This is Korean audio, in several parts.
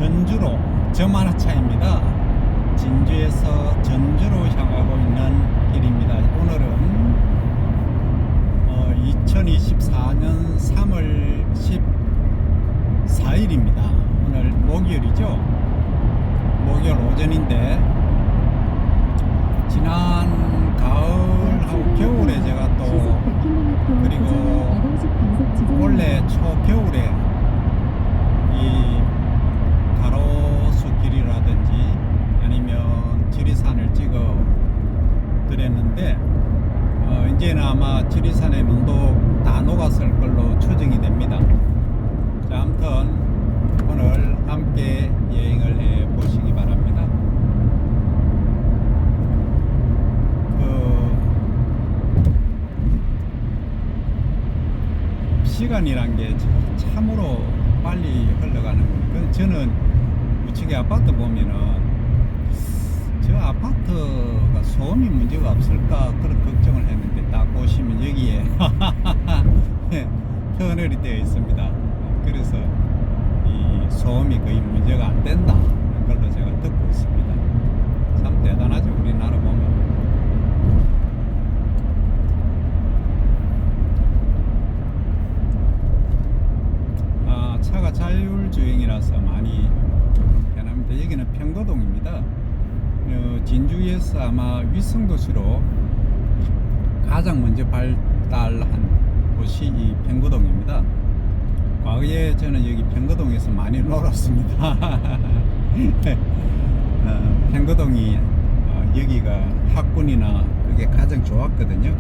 전주로 저만화차입니다. 진주에서 전주로 향하고 있는 길입니다. 오늘은 2024년 3월 14일입니다. 오늘 목요일이죠. 목요일 오전인데 지난 가을하고 겨울에 제가 또 그리고 원래 초겨울에 이 가로수길이라든지 아니면 지리산을 찍어 드렸는데 이제는 아마 지리산의 눈도 다 녹았을 걸로 추정이 됩니다. 자, 아무튼 오늘 함께 여행을 해 보시기 바랍니다. 시간이란 게 참으로 빨리 흘러가는 거니까 저는 우측에 아파트 보면은 저 아파트가 소음이 문제가 없을까 그런 걱정을 했는데 딱 보시면 여기에 터널이 되어 있습니다. 그래서 이 소음이 거의 문제가 안 된다 그걸로 제가 듣고 있습니다. 참 대단하죠, 우리나라 보면. 차가 자율주행이라서 많이 편합니다. 여기는 평거동입니다. 진주에서 아마 위성도시로 가장 먼저 발달한 곳이 이 평거동입니다. 과거에 저는 여기 평거동에서 많이 놀았습니다. 평거동이 여기가 학군이나 그게 가장 좋았거든요.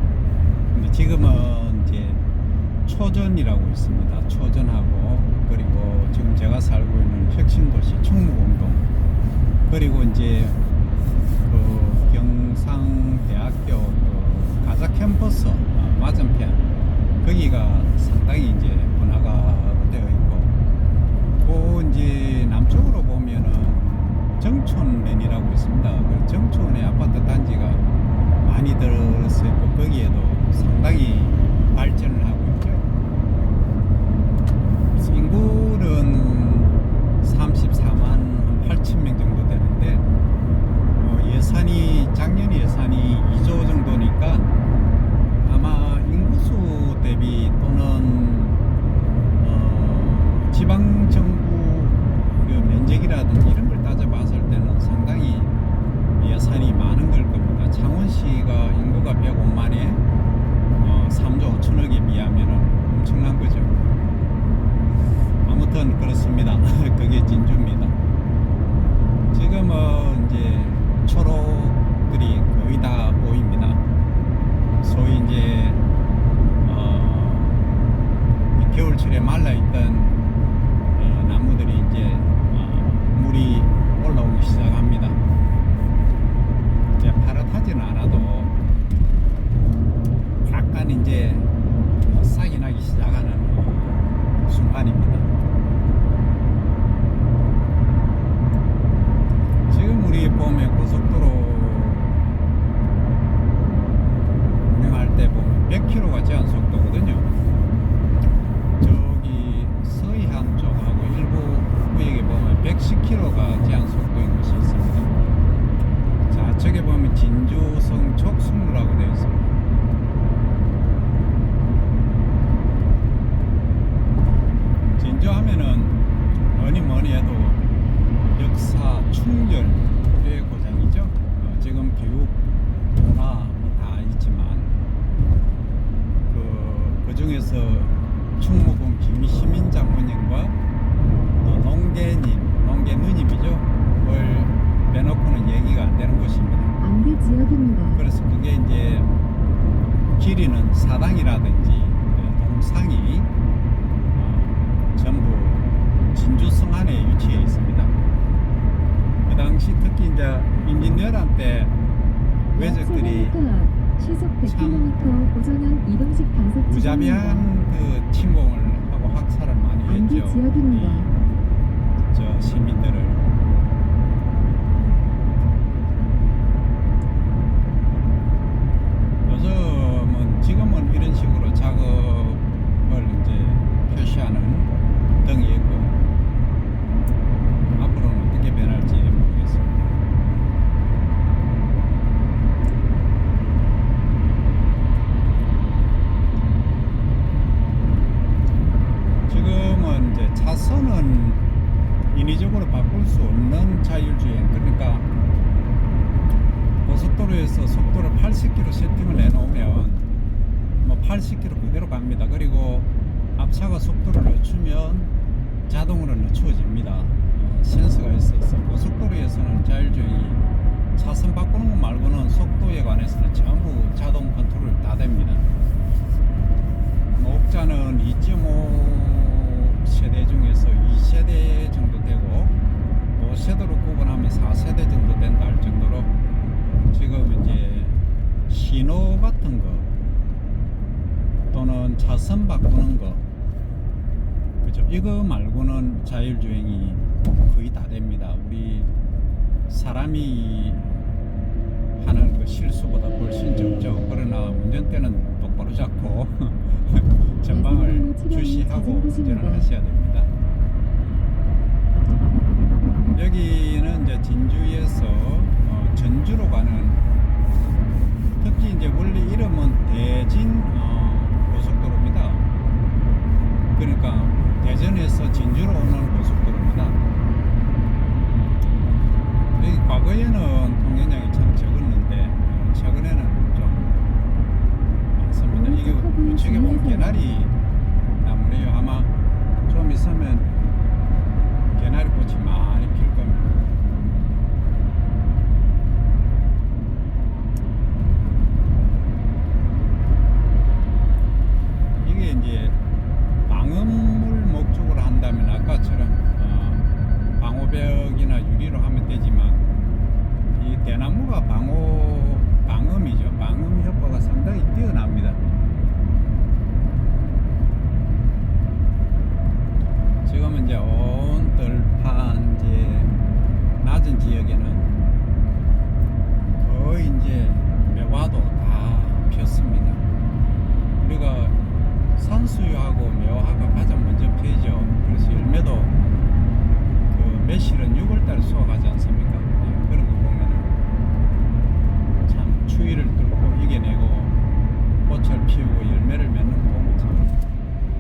근데 지금은 이제 초전이라고 있습니다. 초전하고 그리고 지금 제가 살고 있는 혁신도시 충무공동 그리고 이제 그 경상대학교 그 가자 캠퍼스 맞은편 거기가 상당히 이제 분화가 되어 있고 그 이제 남쪽으로 보면은 정촌면이라고 있습니다. 그 정촌의 아파트 단지가 많이 들어서 있고 거기에도 상당히 발전을 하고 있죠. 인구는 34만 8천 명 정도 되는데 예산이 작년 예산이 2조 정도니까 아마 인구수 대비 또는 지방정부 그 면적이라든지 이런 걸 따져봤을 때는 상당히 예산이 많은 걸 겁니다. 창원시가 인구가 105만에 3조 5천억에 비하면 엄청난 거죠. 아무튼 그렇습니다. 그게 진주입니다. 지금은 이제 초록들이 거의 다 보입니다. 소위 이제 겨울철에 말라있던 나무들이 이제 물이 올라오기 시작합니다. 이제 파릇하지는 않아도 약간 이제 싹이 나기 시작하는 순간입니다. 지금 우리 보면 고속도로 운행할 때 보면 100km가 제한 속도거든요. 저기 서해안 쪽하고 일부 구역에 보면 110km가 제한 속도인 것이 있습니다. 좌측에 보면 진주성 촉순로라고 되어 있습니다. 진주하면은 뭐니 해도 역사 충렬의 고장이죠. 지금 교육 문화 다 있지만 그 중에서 충무공 김시민 장모님과 또 농계 누님이죠. 그걸 빼놓고는 얘기가 안 되는 곳입니다. 안개 지역입니다. 그래서 그게 이제 길이는 사당이라든지 동상이 전부 진주성 안에 위치해 있습니다. 그 당시 특히 이제 임진왜란 때 왜적들이 참 무자비한 그 침공을 하고 학살을 많이 했죠. 저 시민들을. 요즘은 지금은 이런 식으로 작업을 이제 표시하는 등이 있고 앞으로 바꿀 수 없는 자율주행. 그러니까 고속도로에서 속도를 80km 세팅을 내놓으면 뭐 80km 그대로 갑니다. 그리고 앞차가 속도를 늦추면 자동으로 늦추어집니다. 센서가 있어서 고속도로에서는 자율주행이 차선 바꾸는 것 말고는 속도에 관해서는 전부 자동 컨트롤 다 됩니다. 옥자는 2.5세대 중에서 2세대 정도 되고 5세대로 구분하면 4세대 정도 된다 할 정도로 지금 이제 신호 같은 거 또는 차선 바꾸는 거 그죠? 이거 말고는 자율주행이 거의 다 됩니다. 우리 사람이 하는 그 실수보다 훨씬 적죠. 그러나 운전대는 똑바로 잡고 전방을 주시하고 운전을 하셔야 됩니다. 여기는 이제 진주에서 전주로 가는, 특히 이제 원래 이름은 대진 고속도로입니다. 그러니까 대전에서 진주로 오는 고속도로입니다. 여기 과거에는 통행량이 참 적었는데 최근에는 좀 많습니다. 이게 우측에 보면 개나리 나무래요. 아마 좀 있으면 개나리 꽃이 많이 필 겁니다. 이게 이제 방음을 목적으로 한다면 아까처럼 방호벽이나 유리로 하면 되지만 이 대나무가 방음이죠. 방음 효과가 상당히 뛰어납니다. 지금은 이제 온 들판 이제 낮은 지역에는 거의 이제 매화도 다 폈습니다. 우리가 산수유하고 매화가 가장 먼저 피죠. 그래서 열매도 그 매실은 6월달에 수확하지 않습니까? 네, 그런 거 보면은 참 추위를 뚫고 이겨내고 꽃을 피우고 열매를 맺는 거 보면 참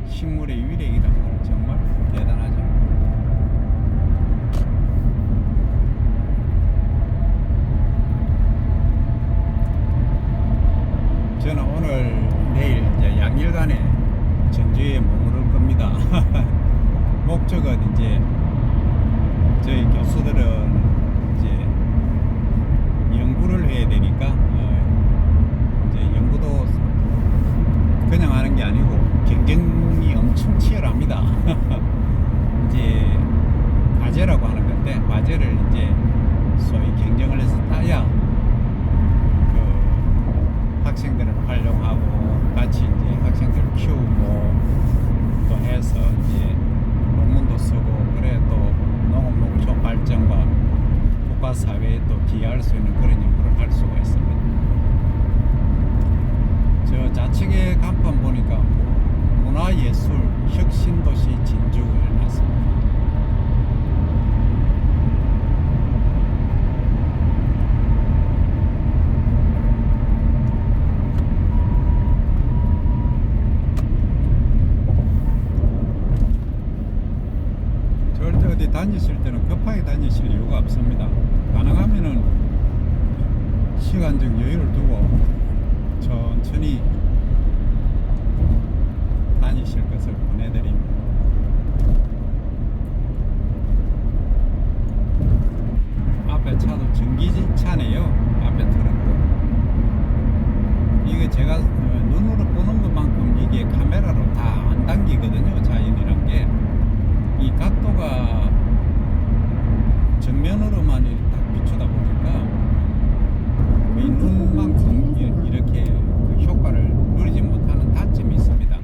식물의 위력이란 건 정말 대단하죠. 저는 오늘 내일 이제 양일간에 전주에 머무를 겁니다. 목적은 이제 저희 교수들은 이제 연구를 해야 되니까 이제 연구도 그냥 하는 게 아니고 경쟁이 엄청 치열합니다. 이제 과제라고 하는 건데 과제를 이제 소위 경쟁을 해서 따야 그 학생들을 활용하고 같이 이제 학생들을 키우고 또 해서 이제 논문도 쓰고 그래 또 농업 발전과 국가 사회에 또 기여할 수 있는 그런 연구를 할 수가 있습니다. 저 좌측에 간판 보니까 문화예술 혁신도시 진주를 놨습니다. 절대 어디 다니실 때는 급하게 다니실 이유가 없습니다. 가능하면은 시간적 여유를 두고 천천히 다니실 것을 보내드립니다. 앞에 차도 전기차네요. 앞에 트럭도. 이게 제가 눈으로 보는 것만큼 이게 카메라로 다 안 당기거든요. 자연이란 게. 이 각도가 정면으로만 딱 비추다 보니까 이 눈만큼 이렇게 그 효과를 누리지 못하는 단점이 있습니다.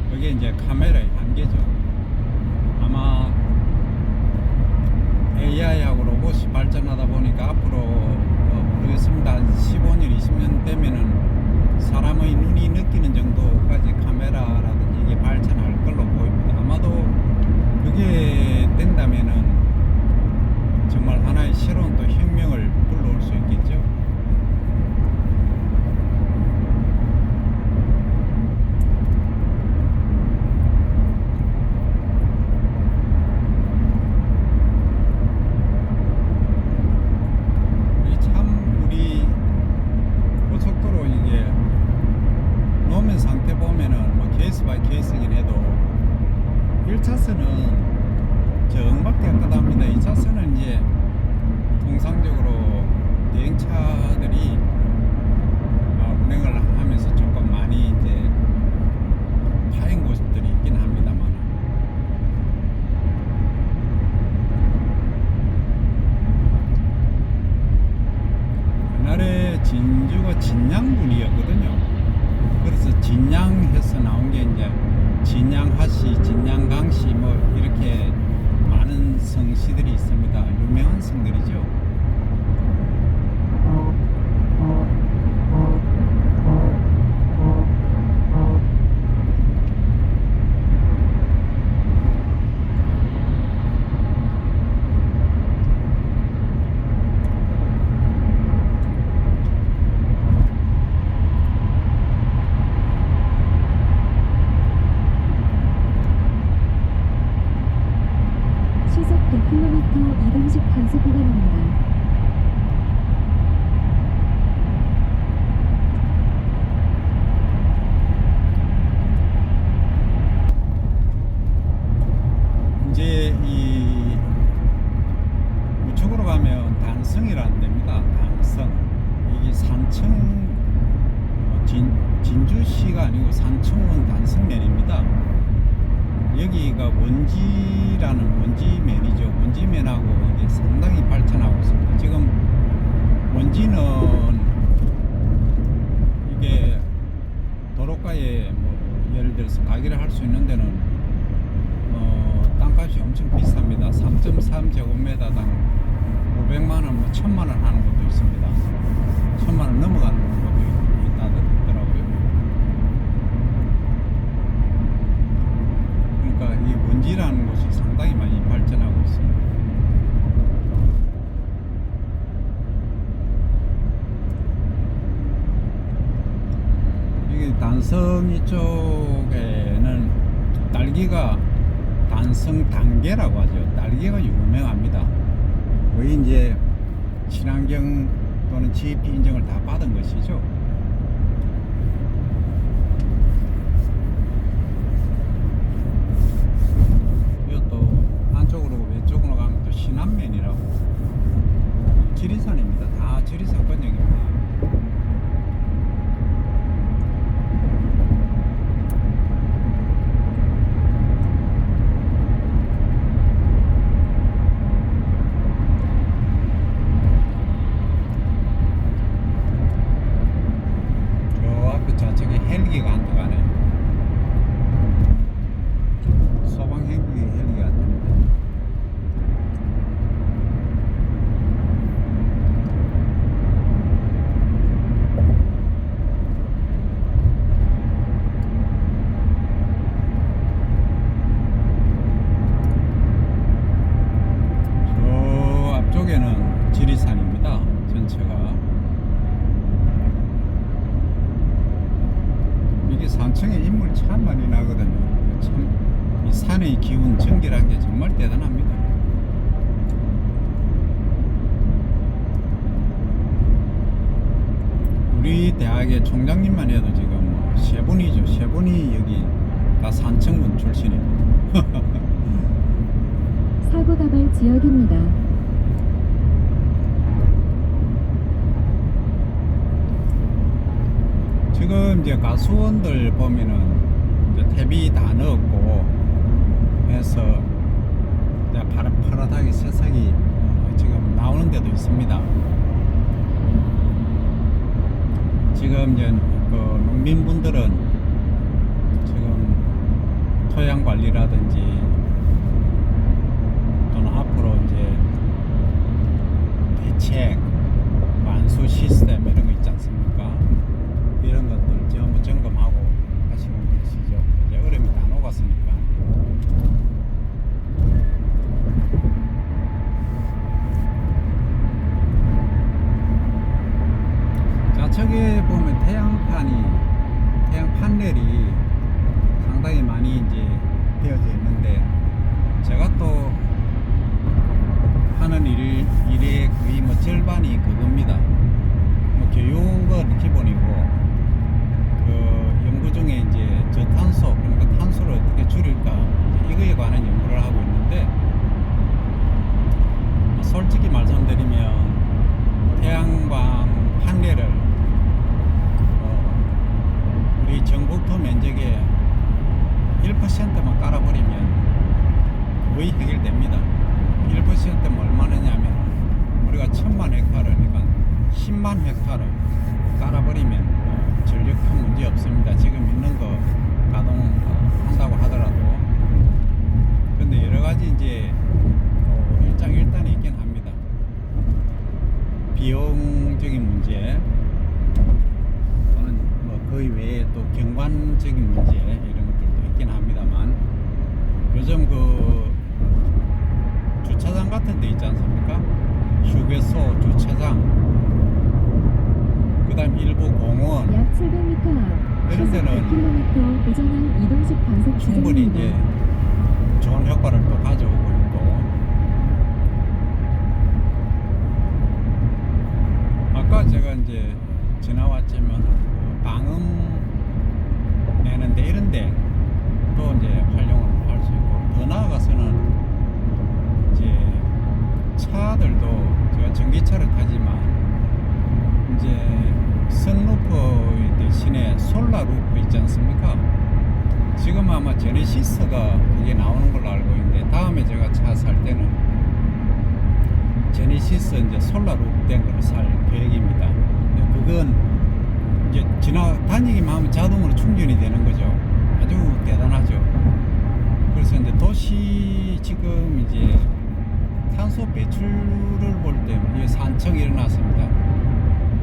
그게 이제 카메라의 한계죠. 아마 AI하고 로봇이 발전하다 보니까 앞으로 모르겠습니다. 한 15년, 20년 되면은 사람의 눈이 느끼는 정도까지 카메라라든지 이게 발전할 걸로 보입니다. 아마도 그게 된다면은 정말 하나의 새로운 또 혁명을 불러올 수 있겠죠. 1차선은 정밖에 없답니다. 2차선은 이제 통상적으로 대행차들이 운행을 하면서 조금 많이 이제 파인 곳들이 있긴 합니다만, 옛날에 진주가 진양군이었거든요. 그래서 진양해서 나온 게 이제 진양하시, 진양강시 뭐 이렇게 많은 성시들이 있습니다. 유명한 성들이죠. 시속 100km 이동식 단속 구간입니다. 이제 이 우측으로 가면 단성이라는 데입니다. 단성. 이게 산청, 진주시가 아니고 산청원 단성면입니다. 여기가 원지라는 원지면이죠. 원지면하고 이게 상당히 발전하고 있습니다. 지금 원지는 이게 도로가에 뭐 예를 들어서 가게를 할 수 있는 데는 땅값이 엄청 비쌉니다. 3.3제곱미터당 500만원, 뭐 1000만원 하는 것도 있습니다. 1000만원 넘어가는 것도 있다더라고요. 그러니까 이 원지라는 곳이 상당히 많이 발전하고 있습니다. 이게 단성 이쪽에는 딸기가 단성 단계라고 하죠. 딸기가 유명합니다. 거의 이제 친환경 또는 GAP 인증을 다 받은 것이죠. 이것도 안쪽으로 왼쪽으로 가면 또 신안면이라고, 지리산입니다. 다 지리산 권역입니다. 저기 헬기가 안 들어가네. 소방 헬기가 안 들어가네. 저 앞쪽에는 지리산입니다. 전체가. 이게 산청에 인물 참 많이 나거든요. 참 이 산의 기운, 정결한 게 정말 대단합니다. 우리 대학의 총장님만 해도 지금 뭐 세 분이죠. 세 분이 여기 다 산청군 출신입니다. 사고 다발 지역입니다. 지금 이제 가수원들 보면은 이제 탭이 다 넣었고 해서 이제 파릇파릇하게 새싹이 지금 나오는 데도 있습니다. 지금 이제 그 농민분들은 지금 토양 관리라든지 또는 앞으로 이제 대책, 만수 시스템 이런 거 있지 않습니까? 이런 것들 전부 점검하고 하시는 것이죠. 이제 얼음이 다 녹았으니까. 좌측에 보면 태양 판넬이 상당히 많이 이제 되어져 있는데, 제가 또 하는 일의 거의 뭐 절반이 그겁니다. 뭐 교육은 기본이고, 그 연구 중에 이제 저탄소, 그러니까 탄소를 어떻게 줄일까, 이거에 관한 거의 해결됩니다. 1%면 얼마냐면 우리가 1000만 헥타르니까 10만 헥타르 깔아버리면 전력 큰 문제 없습니다. 지금 있는 거 가동한다고 하더라도. 근데 여러 가지 이제 일장일단이 있긴 합니다. 비용적인 문제 또는 뭐 그 외에 또 경관적인 문제 이런 것들도 있긴 합니다만, 요즘 그 주차장 같은 데 있지 않습니까? 휴게소 주차장, 그 다음 일부 공원 약 700m 앞 이런 시속 데는 100km 우전항 이동식 단속 충분히 이제 지점입니다. 좋은 효과를 또 가져오고 있고, 아까 제가 이제 지나왔지만 방음 내는데 이런데 또 이제 활용을 할 수 있고, 더 나아가서는 이제 차들도 제가 전기차를 타지만 이제 선루프 대신에 솔라 루프 있지 않습니까? 지금 아마 제네시스가 그게 나오는 걸로 알고 있는데, 다음에 제가 차 살 때는 제네시스 이제 솔라 루프 된 거를 살 계획입니다. 그건 이제 다니기만 하면 자동으로 충전이 되는 거죠. 아주 대단하죠. 그래서 이제 도시 지금 이제 탄소 배출을 볼 때 이게 산청이 일어났습니다.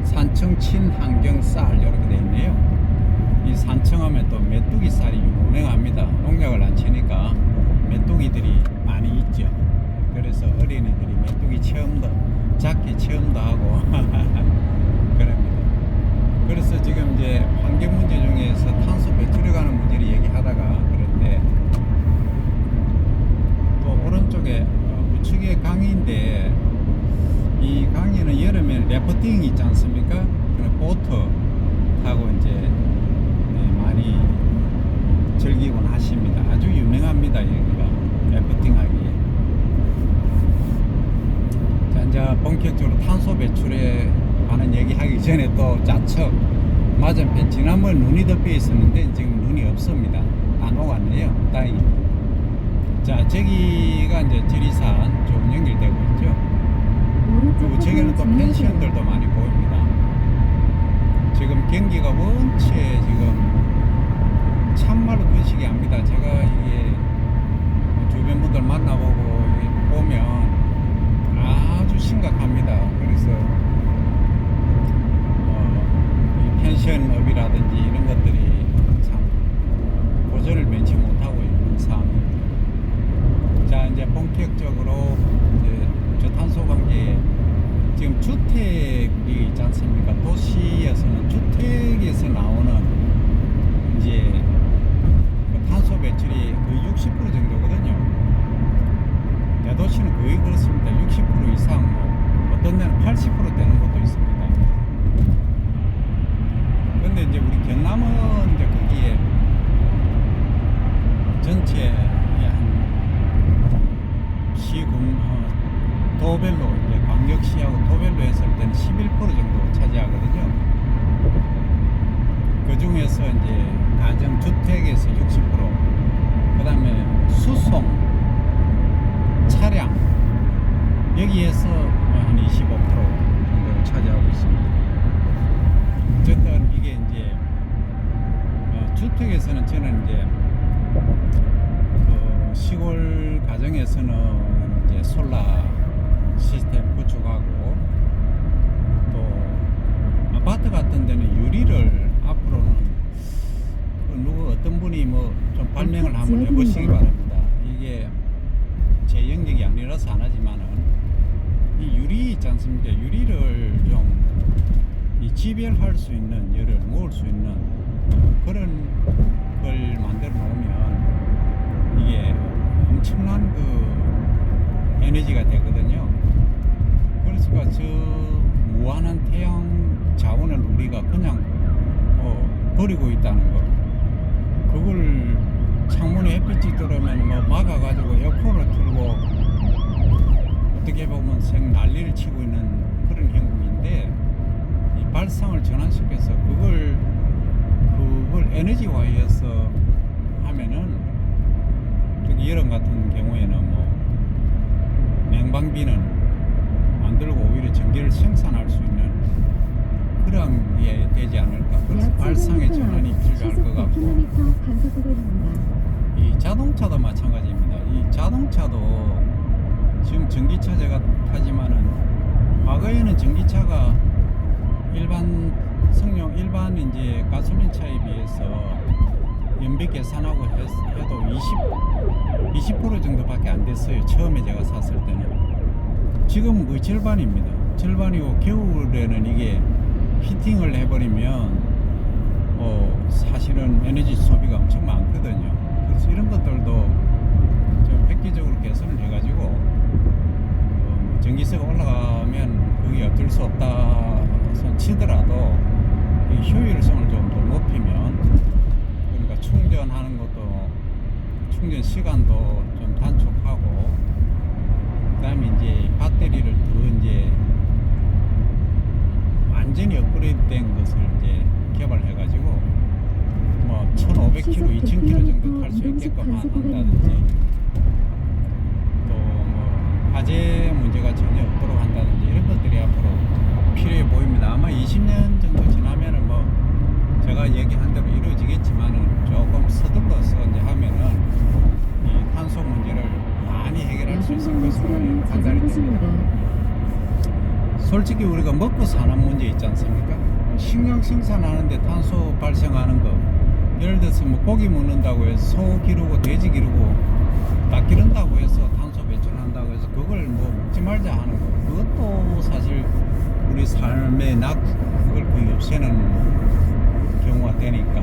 산청 친환경 쌀 이렇게 돼 있네요. 이 산청하면 또 메뚜기 쌀이 유명합니다. 농약을 안 치니까 메뚜기들이 많이 있죠. 그래서 어린이들이 메뚜기 체험도, 잡기 체험도 하고 그럽니다. 그래서 지금 이제 환경 문제 중에서 탄소 배출에 관한 문제를 얘기하다가 그런데, 또 오른쪽에 우측에 강인데, 이 강에는 여름에는 래프팅 있지 않습니까? 보트 타고 이제 많이 즐기곤 하십니다. 아주 유명합니다, 여기가 래프팅 하기에. 자, 이제 본격적으로 탄소 배출에 관한 얘기 하기 전에 또 좌측 맞은편, 지난번 눈이 덮여 있었는데 지금 눈이 없습니다. 안 오갔네요, 다행히. 자, 저기가 이제 지리산 좀 연결되고 있죠. 그리고 저기는 또 펜션들도 많이 보입니다. 지금 경기가 원체 지금 참말로 거시기 합니다. 제가 이게 주변 분들 만나보고 이게 보면 아주 심각합니다. 그래서 이 펜션업이라든지 이런 것들이 참 고전을 면치 못하고 있는 상황입니다. 자, 이제 본격적으로 이제 저탄소 관계에 지금 주택이 있지 않습니까? 도시에서는 주택에서 나오는 이제 그 탄소 배출이 거의 60% 정도거든요. 대도시는 거의 그렇습니다. 60% 이상, 뭐 어떤 데는 80% 되는 것도 있습니다. 근데 이제 우리 경남은 이제 거기에 전체 한 도별로 이제 광역시하고 도별로 했을 때는 11% 정도 차지하거든요. 그 중에서 이제 가정 주택에서 60%, 그 다음에 수송 차량 여기에서 한 25% 정도를 차지하고 있습니다. 어쨌든 이게 이제 주택에서는 저는 이제 시골 가정에서는 이제 솔라 시스템 구축하고, 또 아파트 같은 데는 유리를 앞으로는 누구 어떤 분이 뭐 좀 발명을 한번 해보시기 바랍니다. 이게 제 영역이 아니라서 안 하지만은 이 유리 있지 않습니까? 유리를 좀 이 지별할 수 있는, 열을 모을 수 있는 그런 걸 만들어 놓으면 이게 엄청난 그 에너지가 되거든요. 그래서 저 무한한 태양 자원을 우리가 그냥 버리고 있다는 거, 그걸 창문에 햇빛이 들어오면 뭐 막아가지고 에어컨을 틀고 어떻게 보면 생 난리를 치고 있는 그런 형국인데, 이 발상을 전환시켜서 그걸 에너지화해서 하면은, 특히 여름 같은 경우에는 뭐 난방비는 안 들고 오히려 전기를 생산할 수 있는 그런 게 되지 않을까. 그래서 약 발상의 700m 전환이 앞 필요할 시속 것 같고, 100km 간속구간입니다. 이 자동차도 마찬가지입니다. 이 자동차도 지금 전기차 제가 타지만은 과거에는 전기차가 일반 성능 일반 이제 가솔린 차에 비해서 연비 계산하고 해도 20% 정도밖에 안 됐어요. 처음에 제가 샀을 때는. 지금은 거의 절반입니다. 절반이고 겨울에는 이게 히팅을 해버리면 사실은 에너지 소비가 엄청 많거든요. 그래서 이런 것들도 좀 획기적으로 개선을 해가지고 전기세가 올라가면 그게 어쩔 수 없다 손 치더라도 이 효율성을 좀 더 높이면, 그러니까 충전하는 것도 충전 시간도 좀 단축하고, 그다음에 이제 배터리를 더 이제 완전히 업그레이드된 것을 이제 개발해가지고 뭐 1,500km, 2,000km 정도 탈 수 있게끔 한다든지, 또 뭐 화재 문제가 전혀 없도록 한다든지, 이런 것들이 앞으로 필요해 보입니다. 아마 20년 정도 지나면은 뭐 제가 얘기한 대로 이루어지겠지만은 조금 서둘러서 이제 하면은 이 탄소 문제를 많이 해결할 수 있을 것으로 판단이 됩니다. 솔직히 우리가 먹고 사는 문제 있지 않습니까? 식량 생산하는데 탄소 발생하는 거, 예를 들어서 뭐 고기 먹는다고 해서 소 기르고 돼지 기르고 닭 기른다고 해서 탄소 배출한다고 해서 그걸 뭐 먹지 말자 하는 거, 그것도 사실 우리 삶의 그걸 거의 없애는 경우가 되니까,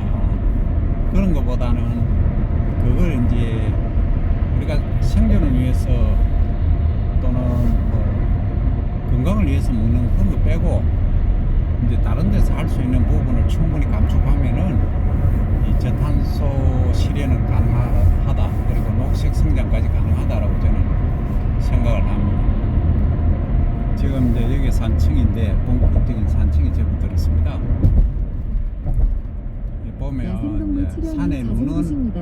그런 것보다는 그걸 이제 우리가 생존을 위해서 또는 뭐 건강을 위해서 먹는 그런 거 빼고 이제 다른 데서 할 수 있는 부분을 충분히 감축하면은 이 저탄소 실현은 가능하다, 그리고 녹색 성장까지 가능하다라고 저는 생각을 합니다. 지금 이제 여기 산층인데 본격적인 산층이 접어들었습니다. 보면 이제 산에 눈은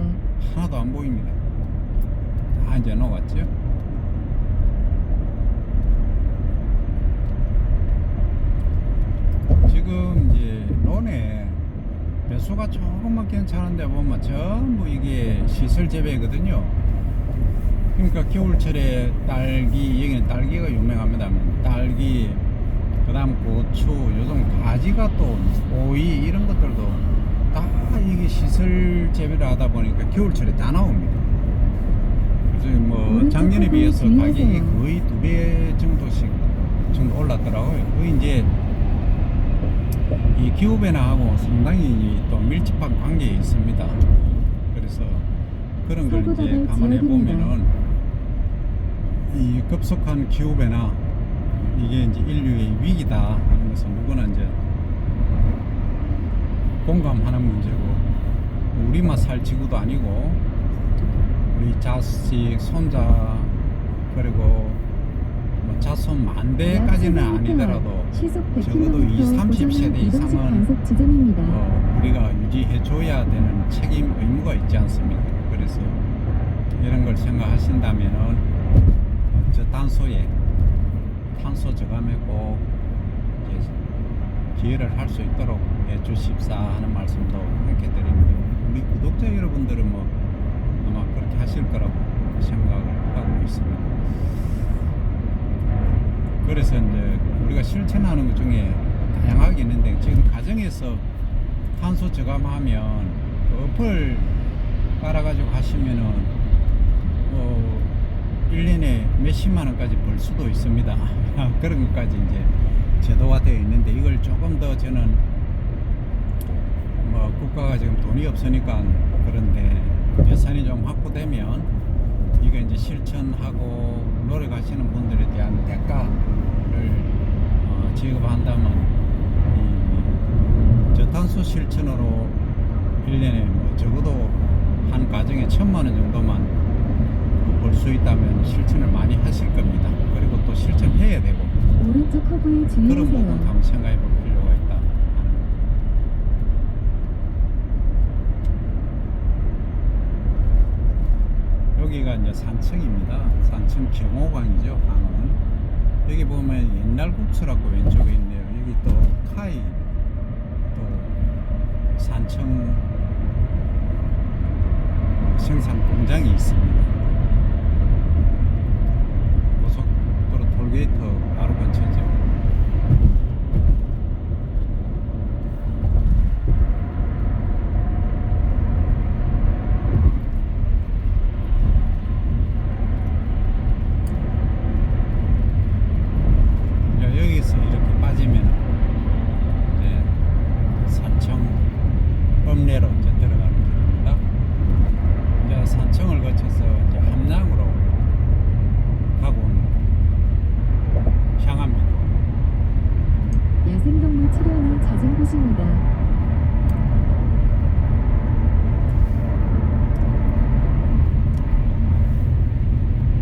하나도 안 보입니다. 다 이제 녹았죠. 지금 이제 논에 배수가 조금만 괜찮은데 보면 전부 이게 시설 재배거든요. 그러니까 겨울철에 딸기, 여기는 딸기가 유명합니다. 딸기, 그 다음 고추, 요즘 가지가 또 오이, 이런 것들도 다 이게 시설 재배를 하다 보니까 겨울철에 다 나옵니다. 그래서 뭐 작년에 비해서 가격이 거의 2배 정도씩 정도 올랐더라고요. 그 이제 이 기후변화하고 상당히 또 밀접한 관계에 있습니다. 그래서 그런 걸 이제 감안해 보면은 이 급속한 기후변화, 이게 이제 인류의 위기다 하는 것은 누구나 이제 공감하는 문제고, 우리만 살 지구도 아니고 우리 자식, 손자, 그리고 뭐 자손 만 대까지는 아니더라도 적어도 20, 30세대 이상은 우리가 유지해 줘야 되는 책임, 의무가 있지 않습니까? 그래서 이런 걸 생각하신다면은 저 탄소 저감에 꼭 이제 기여를 할 수 있도록 해 주십사 하는 말씀도 함께 드립니다. 우리 구독자 여러분들은 뭐 아마 그렇게 하실 거라고 생각을 하고 있습니다. 그래서 이제 우리가 실천하는 것 중에 다양하게 있는데, 지금 가정에서 탄소 저감하면 그 어플 깔아가지고 하시면은 1년에 몇십만 원까지 벌 수도 있습니다. 그런 것까지 이제 제도화 되어 있는데, 이걸 조금 더 저는 뭐 국가가 지금 돈이 없으니까 그런데 예산이 좀 확보되면 이거 이제 실천하고 노력하시는 분들에 대한 대가를 지급한다면 이 저탄소 실천으로 1년에 뭐 적어도 한 가정에 1,000만 원 정도만 볼 수 있다면 실천을 많이 하실 겁니다. 그리고 또 실천해야 되고, 오른쪽 허브에 그런 부분 주의하세요. 한번 생각해 볼 필요가 있다 하는 겁니다. 여기가 이제 산층입니다. 산층 경호관이죠. 강은 여기 보면 옛날 국수라고 왼쪽에 있네요. 여기 또 카이 또 산청 생산 공장이 있습니다. 고속도로 톨게이트 바로 근처죠. 여기서 이렇게 빠지면 이제 산청 읍내로 이제 들어가는 길입니다. 이제 산청을 거쳐서 이제 함양으로 향합니다. 야생동물 치료하는 잦은 곳입니다.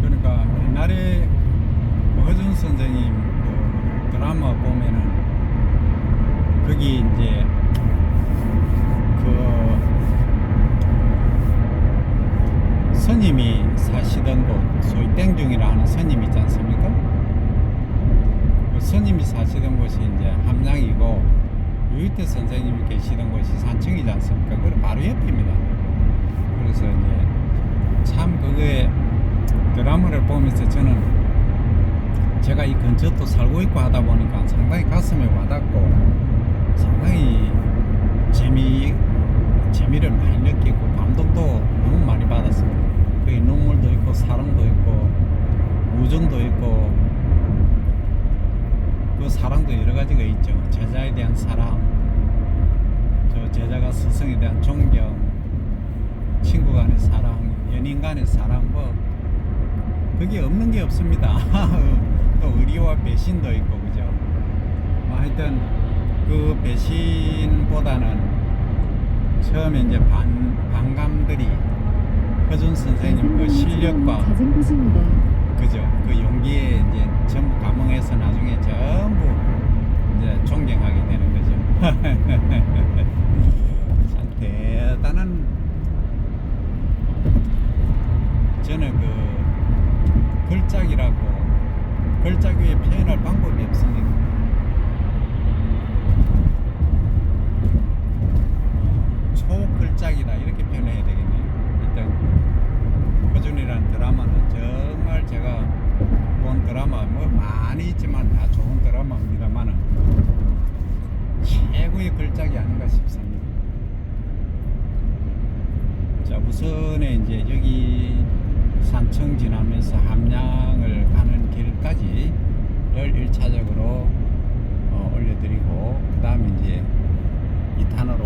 그러니까 옛날에 허준 선생님 그 드라마 보면은 거기 이제 그 스님이 사시던 곳 소위 땡중이라 하는 스님 있지 않습니까? 그 스님이 사시던 곳이 이제 함양이고 유희태 선생님이 계시던 곳이 산청이지 않습니까? 그 바로 옆입니다. 그래서 이제 참 그거에 드라마를 보면서 저는 제가 이 근처 또 살고 있고 하다 보니까 상당히 가슴에 와닿고 상당히 재미를 많이 느끼고 감동도 너무 많이 받았습니다. 거기 눈물도 있고 사랑도 있고 우정도 있고 그 사랑도 여러 가지가 있죠. 제자에 대한 사랑, 저 제자가 스승에 대한 존경, 친구 간의 사랑, 연인 간의 사랑, 뭐 그게 없는 게 없습니다. 또 의리와 배신도 있고 그죠. 뭐 하여튼 그 배신보다는 처음에 이제 반감들이 허준 선생님 그 실력과 잦은 곳입니다. 그죠. 그 용기에 이제 전부 감흥해서 나중에 전부 이제 존경하게 되는 거죠. 참 대단한, 저는 그 글자기에 표현할 방법이 없습니다. 초글짝이다 이렇게 표현해야 되겠네요. 일단 허준이라는 드라마는 정말 제가 본 드라마 뭐 많이 있지만 다 좋은 드라마입니다만은 최고의 글짝이 아닌가 싶습니다. 자, 우선에 이제 여기 산청 지나면서 함양을 가는 길까지를 1차적으로 올려드리고 그 다음에 이제 2탄으로